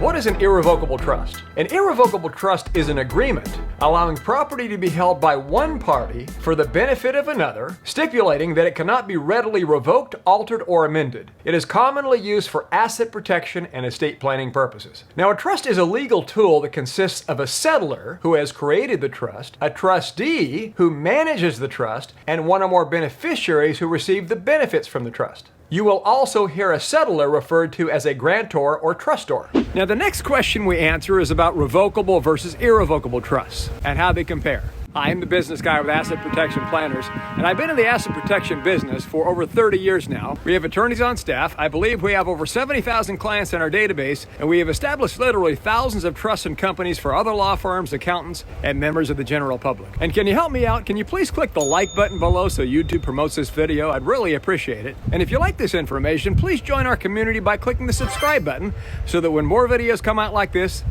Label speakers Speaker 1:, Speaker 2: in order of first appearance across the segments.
Speaker 1: What is an irrevocable trust? An irrevocable trust is an agreement allowing property to be held by one party for the benefit of another, stipulating that it cannot be readily revoked, altered, or amended. It is commonly used for asset protection and estate planning purposes. Now, a trust is a legal tool that consists of a settlor, who has created the trust, a trustee, who manages the trust, and one or more beneficiaries who receive the benefits from the trust. You will also hear a settlor referred to as a grantor or trustor. Now, the next question we answer is about revocable versus irrevocable trusts and how they compare. I'm the business guy with Asset Protection Planners, and I've been in the asset protection business for over 30 years now. We have attorneys on staff. I believe we have over 70,000 clients in our database, and we have established literally thousands of trusts and companies for other law firms, accountants, and members of the general public. And can you help me out? Can you please click the like button below so YouTube promotes this video? I'd really appreciate it. And if you like this information, please join our community by clicking the subscribe button so that when more videos come out like this,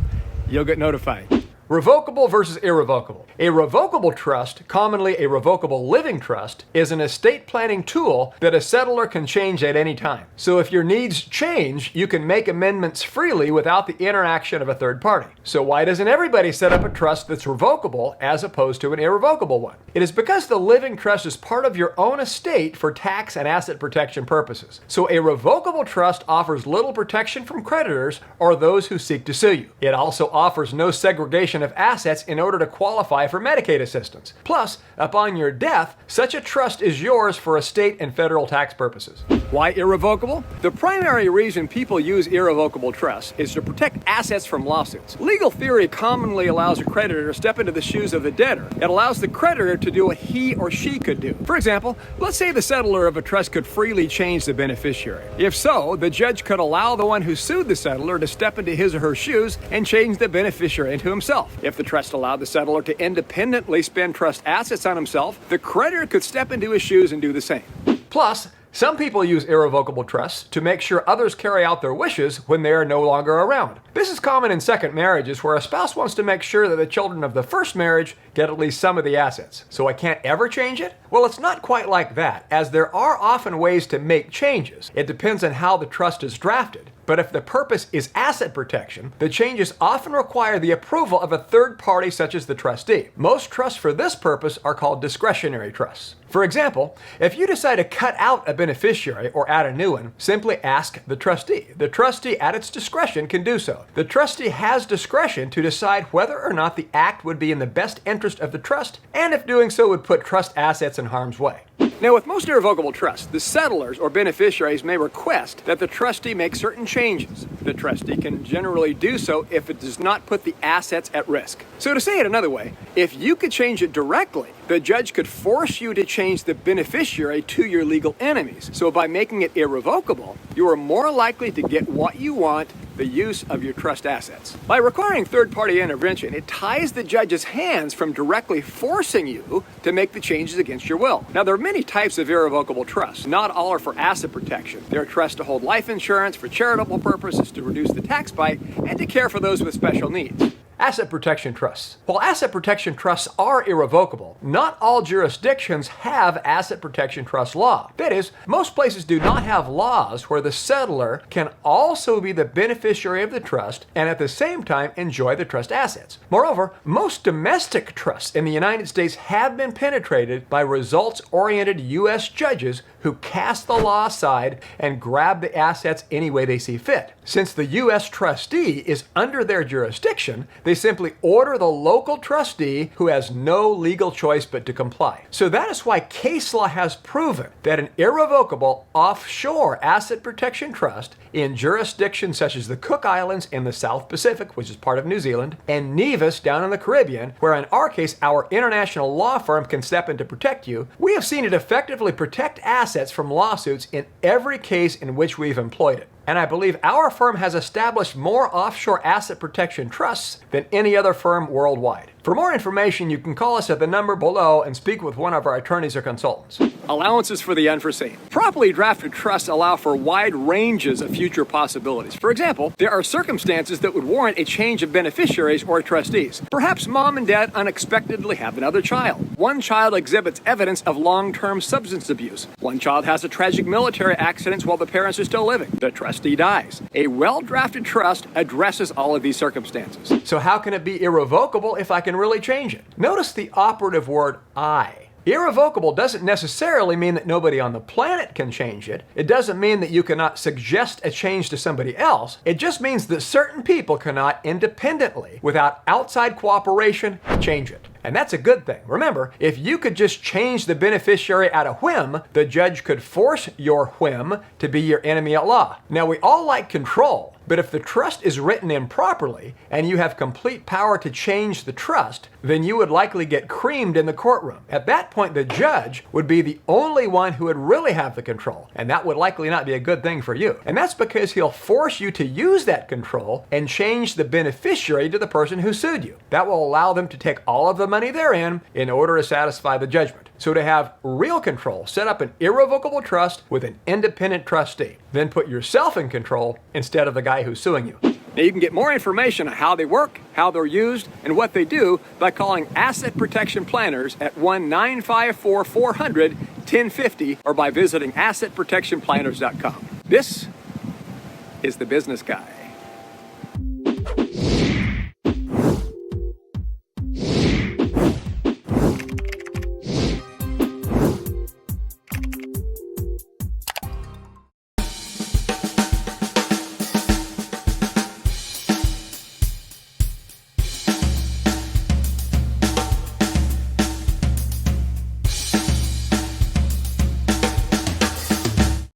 Speaker 1: you'll get notified. Revocable versus irrevocable. A revocable trust, commonly a revocable living trust, is an estate planning tool that a settlor can change at any time. So if your needs change, you can make amendments freely without the interaction of a third party. So why doesn't everybody set up a trust that's revocable as opposed to an irrevocable one? It is because the living trust is part of your own estate for tax and asset protection purposes. So a revocable trust offers little protection from creditors or those who seek to sue you. It also offers no segregation of assets in order to qualify for Medicaid assistance. Plus, upon your death, such a trust is yours for estate and federal tax purposes. Why irrevocable? The primary reason people use irrevocable trusts is to protect assets from lawsuits. Legal theory commonly allows a creditor to step into the shoes of the debtor. It allows the creditor to do what he or she could do. For example, let's say the settlor of a trust could freely change the beneficiary. If so, the judge could allow the one who sued the settlor to step into his or her shoes and change the beneficiary into himself. If the trust allowed the settlor to independently spend trust assets on himself, the creditor could step into his shoes and do the same. Plus, some people use irrevocable trusts to make sure others carry out their wishes when they are no longer around. This is common in second marriages where a spouse wants to make sure that the children of the first marriage get at least some of the assets. So I can't ever change it? Well, it's not quite like that, as there are often ways to make changes. It depends on how the trust is drafted. But if the purpose is asset protection, the changes often require the approval of a third party such as the trustee. Most trusts for this purpose are called discretionary trusts. For example, if you decide to cut out a beneficiary or add a new one, simply ask the trustee. The trustee at its discretion can do so. The trustee has discretion to decide whether or not the act would be in the best interest of the trust, and if doing so would put trust assets in harm's way. Now, with most irrevocable trusts, the settlors or beneficiaries may request that the trustee make certain changes. The trustee can generally do so if it does not put the assets at risk. So to say it another way, if you could change it directly, the judge could force you to change the beneficiary to your legal enemies. So by making it irrevocable, you are more likely to get what you want, the use of your trust assets. By requiring third-party intervention, it ties the judge's hands from directly forcing you to make the changes against your will. Now, there are many types of irrevocable trusts. Not all are for asset protection. There are trusts to hold life insurance, for charitable purposes, to reduce the tax bite, and to care for those with special needs. Asset protection trusts. While asset protection trusts are irrevocable, not all jurisdictions have asset protection trust law. That is, most places do not have laws where the settlor can also be the beneficiary of the trust and at the same time enjoy the trust assets. Moreover, most domestic trusts in the United States have been penetrated by results-oriented U.S. judges who cast the law aside and grab the assets any way they see fit. Since the U.S. trustee is under their jurisdiction, they simply order the local trustee who has no legal choice but to comply. So that is why case law has proven that an irrevocable offshore asset protection trust in jurisdictions such as the Cook Islands in the South Pacific, which is part of New Zealand, and Nevis down in the Caribbean, where in our case our international law firm can step in to protect you, we have seen it effectively protect assets from lawsuits in every case in which we've employed it. And I believe our firm has established more offshore asset protection trusts than any other firm worldwide. For more information, you can call us at the number below and speak with one of our attorneys or consultants. Allowances for the unforeseen. Properly drafted trusts allow for wide ranges of future possibilities. For example, there are circumstances that would warrant a change of beneficiaries or trustees. Perhaps mom and dad unexpectedly have another child. One child exhibits evidence of long-term substance abuse. One child has a tragic military accident while the parents are still living. The trust trustee dies. A well-drafted trust addresses all of these circumstances. So how can it be irrevocable if I can really change it? Notice the operative word I. Irrevocable doesn't necessarily mean that nobody on the planet can change it. It doesn't mean that you cannot suggest a change to somebody else. It just means that certain people cannot independently, without outside cooperation, change it. And that's a good thing. Remember, if you could just change the beneficiary at a whim, the judge could force your whim to be your enemy at law. Now, we all like control, but if the trust is written improperly and you have complete power to change the trust, then you would likely get creamed in the courtroom. At that point, the judge would be the only one who would really have the control, and that would likely not be a good thing for you. And that's because he'll force you to use that control and change the beneficiary to the person who sued you. That will allow them to take all of the money therein in order to satisfy the judgment. So to have real control, set up an irrevocable trust with an independent trustee. Then put yourself in control insteed of the guy who's suing you. Now you can get more information on how they work, how they're used, and what they do by calling Asset Protection Planners at 1-954-400-1050 or by visiting assetprotectionplanners.com. This is the Business Guy.